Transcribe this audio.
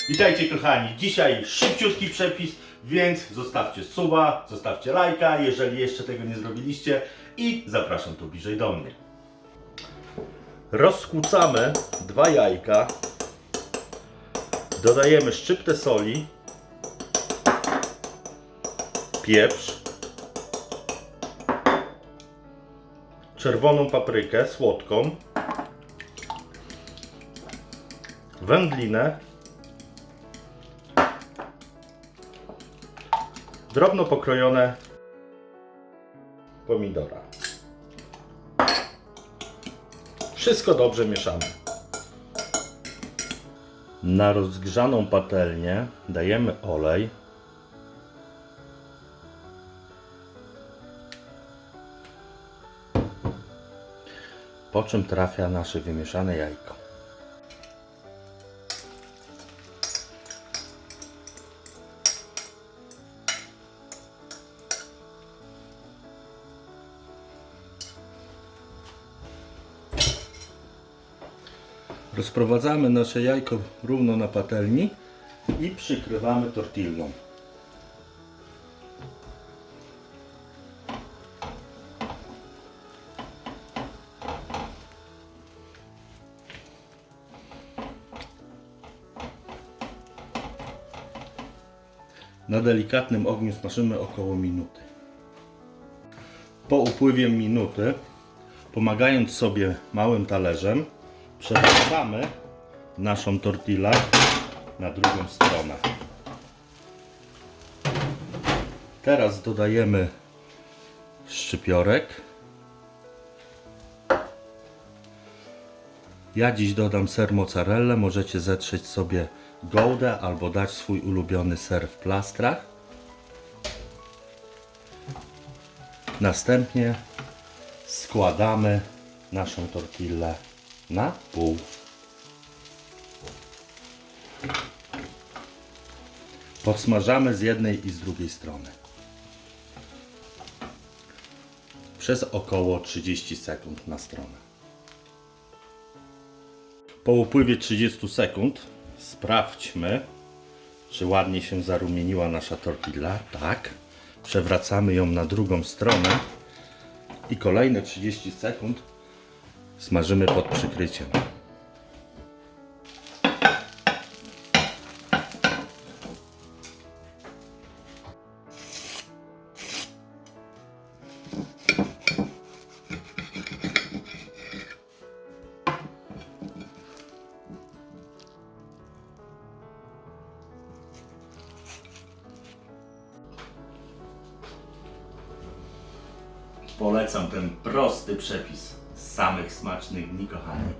Witajcie kochani, dzisiaj szybciutki przepis, więc zostawcie suba, zostawcie lajka, jeżeli jeszcze tego nie zrobiliście i zapraszam tu bliżej do mnie. Rozkłócamy 2 jajka, dodajemy szczyptę soli, pieprz, czerwoną paprykę słodką, wędlinę, drobno pokrojone pomidora. Wszystko dobrze mieszamy. Na rozgrzaną patelnię dajemy olej. Po czym trafia nasze wymieszane jajko. Rozprowadzamy nasze jajko równo na patelni i przykrywamy tortillą. Na delikatnym ogniu smażymy około minuty. Po upływie minuty, pomagając sobie małym talerzem, przewracamy naszą tortillę na drugą stronę. Teraz dodajemy szczypiorek. Ja dziś dodam ser mozzarella, możecie zetrzeć sobie goudę albo dać swój ulubiony ser w plastrach. Następnie składamy naszą tortillę na pół. Podsmażamy z jednej i z drugiej strony przez około 30 sekund na stronę. Po upływie 30 sekund sprawdźmy, czy ładnie się zarumieniła nasza tortilla. Tak. Przewracamy ją na drugą stronę i kolejne 30 sekund smażymy pod przykryciem. Polecam ten prosty przepis z samych smacznych dni, kochani.